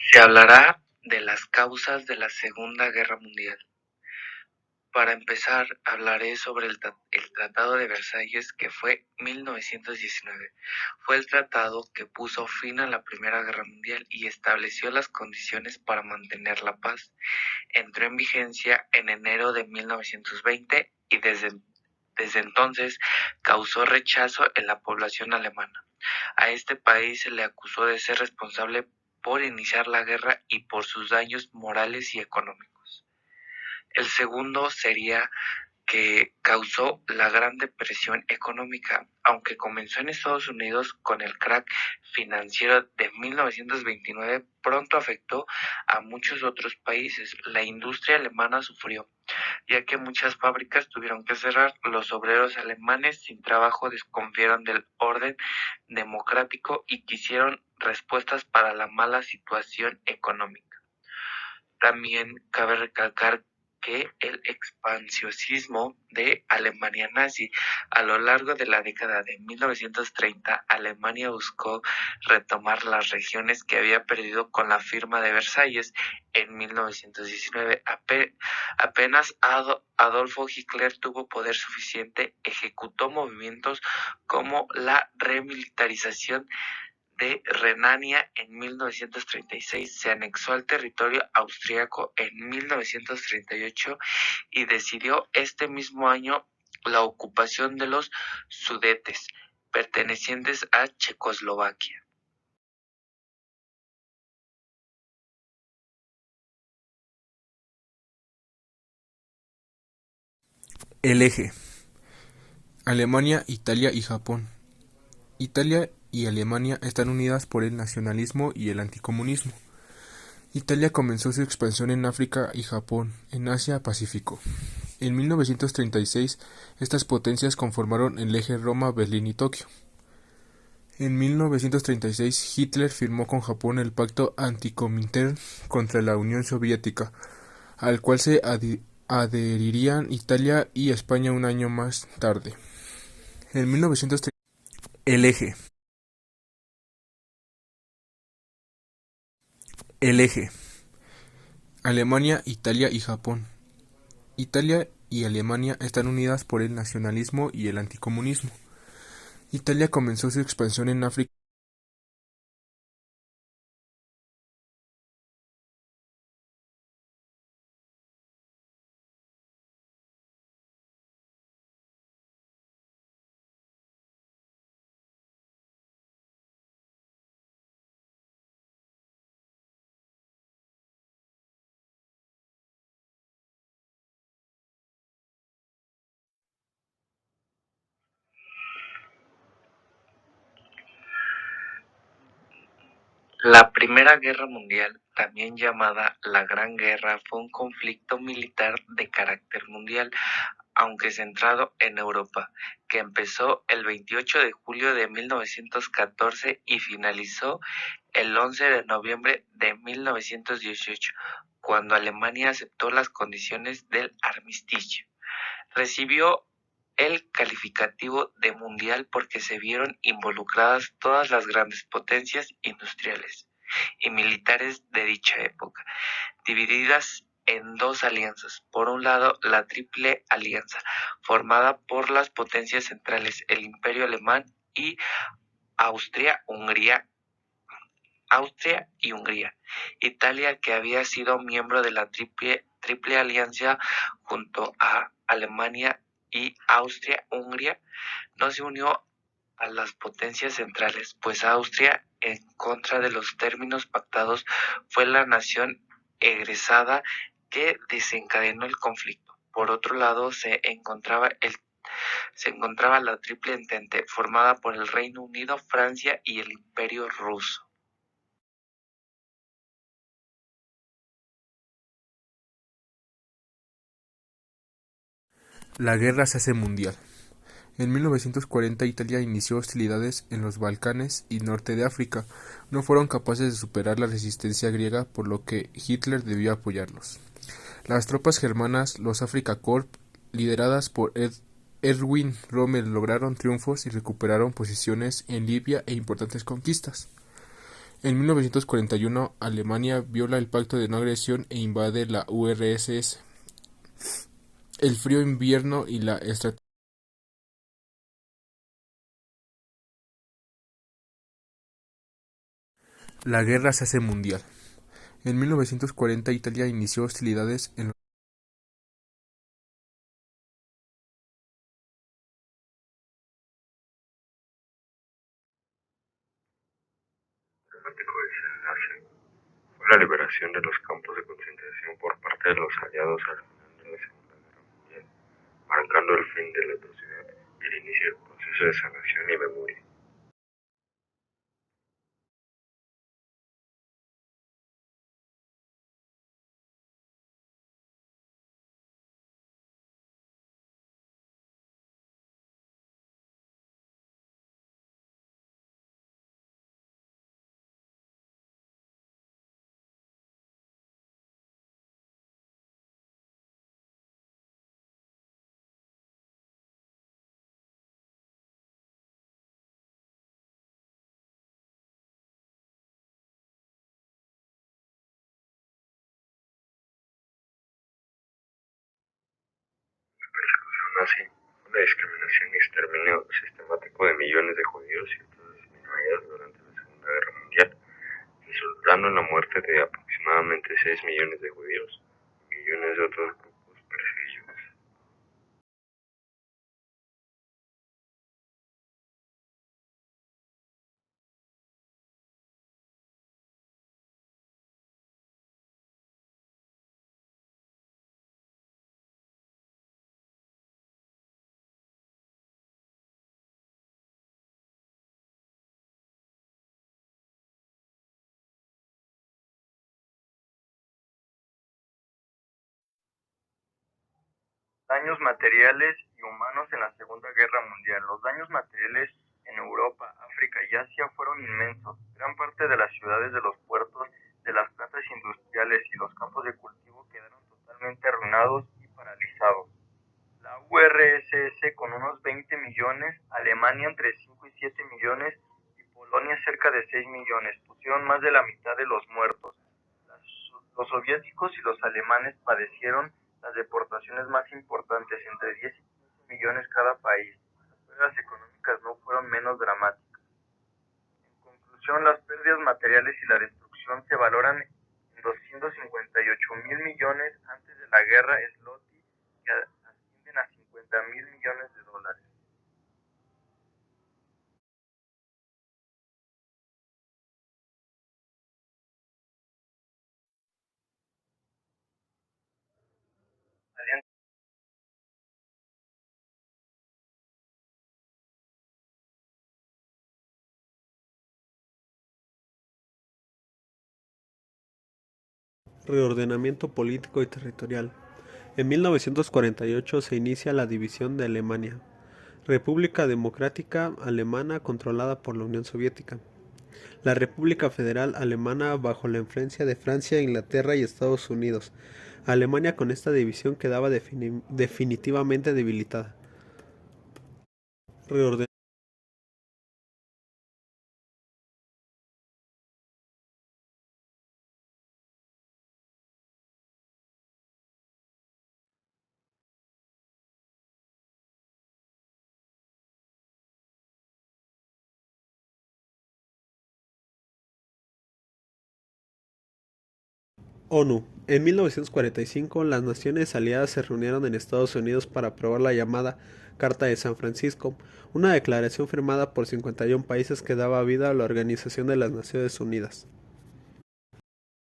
Se hablará de las causas de la Segunda Guerra Mundial. Para empezar, hablaré sobre el Tratado de Versalles, que fue 1919. Fue el tratado que puso fin a la Primera Guerra Mundial y estableció las condiciones para mantener la paz. Entró en vigencia en enero de 1920 y desde entonces causó rechazo en la población alemana. A este país se le acusó de ser responsable por iniciar la guerra y por sus daños morales y económicos. El segundo sería que causó la Gran Depresión económica, aunque comenzó en Estados Unidos con el crack financiero de 1929, pronto afectó a muchos otros países. La industria alemana sufrió, ya que muchas fábricas tuvieron que cerrar. Los obreros alemanes sin trabajo desconfiaron del orden democrático y quisieron respuestas para la mala situación económica. También cabe recalcar que el expansionismo de Alemania nazi. A lo largo de la década de 1930, Alemania buscó retomar las regiones que había perdido con la firma de Versalles en 1919. Apenas Adolfo Hitler tuvo poder suficiente, ejecutó movimientos como la remilitarización de Renania en 1936, se anexó al territorio austriaco en 1938 y decidió este mismo año la ocupación de los Sudetes, pertenecientes a Checoslovaquia. El eje: Alemania, Italia y Japón. Italia y Alemania están unidas por el nacionalismo y el anticomunismo. Italia comenzó su expansión en África y Japón, en Asia-Pacífico. En 1936, estas potencias conformaron el eje Roma, Berlín y Tokio. En 1936, Hitler firmó con Japón el pacto anticomintern contra la Unión Soviética, al cual se adherirían Italia y España un año más tarde. En 1930, el eje: El eje: Alemania, Italia y Japón. Italia y Alemania están unidas por el nacionalismo y el anticomunismo. Italia comenzó su expansión en África. La Primera Guerra Mundial, también llamada la Gran Guerra, fue un conflicto militar de carácter mundial, aunque centrado en Europa, que empezó el 28 de julio de 1914 y finalizó el 11 de noviembre de 1918, cuando Alemania aceptó las condiciones del armisticio. Recibió el calificativo de mundial porque se vieron involucradas todas las grandes potencias industriales y militares de dicha época, divididas en dos alianzas. Por un lado, la Triple Alianza, formada por las potencias centrales, el Imperio Alemán y Austria-Hungría. Austria y Hungría. Italia, que había sido miembro de la Triple Alianza junto a Alemania y Austria-Hungría, no se unió a las potencias centrales, pues Austria, en contra de los términos pactados, fue la nación egresada que desencadenó el conflicto. Por otro lado, se encontraba la Triple Entente, formada por el Reino Unido, Francia y el Imperio Ruso. La guerra se hace mundial. En 1940, Italia inició hostilidades en los Balcanes y norte de África. No fueron capaces de superar la resistencia griega, por lo que Hitler debió apoyarlos. Las tropas germanas, los Afrika Korps, lideradas por Erwin Rommel, lograron triunfos y recuperaron posiciones en Libia e importantes conquistas. En 1941, Alemania viola el Pacto de No Agresión e invade la URSS. El frío invierno y la estrategia. La guerra se hace mundial. En 1940, Italia inició hostilidades en Dramático desenlace fue la liberación de los campos de concentración por parte de los aliados al final de la Segunda Guerra Mundial, marcando el fin de la atrocidad y el inicio del proceso de sanación y memoria. Nazi fue la discriminación y exterminio sistemático de millones de judíos y otras minorías durante la Segunda Guerra Mundial, resultando en la muerte de aproximadamente 6 millones de judíos y millones de otros grupos perseguidos. Daños materiales y humanos en la Segunda Guerra Mundial. Los daños materiales en Europa, África y Asia fueron inmensos. Gran parte de las ciudades, de los puertos, de las plantas industriales y los campos de cultivo quedaron totalmente arruinados y paralizados. La URSS con unos 20 millones, Alemania entre 5 y 7 millones y Polonia cerca de 6 millones, pusieron más de la mitad de los muertos. Los soviéticos y los alemanes padecieron las deportaciones más importantes, entre 10 y 15 millones cada país. Las pérdidas económicas no fueron menos dramáticas. En conclusión, las pérdidas materiales y la destrucción se valoran en 258.000 millones antes de la guerra zloty, que ascienden a 50.000 millones de dólares. Reordenamiento político y territorial. En 1948 se inicia la división de Alemania, República Democrática Alemana controlada por la Unión Soviética, la República Federal Alemana bajo la influencia de Francia, Inglaterra y Estados Unidos. Alemania con esta división quedaba definitivamente debilitada. Reorden ONU. En 1945, las naciones aliadas se reunieron en Estados Unidos para aprobar la llamada Carta de San Francisco, una declaración firmada por 51 países que daba vida a la Organización de las Naciones Unidas.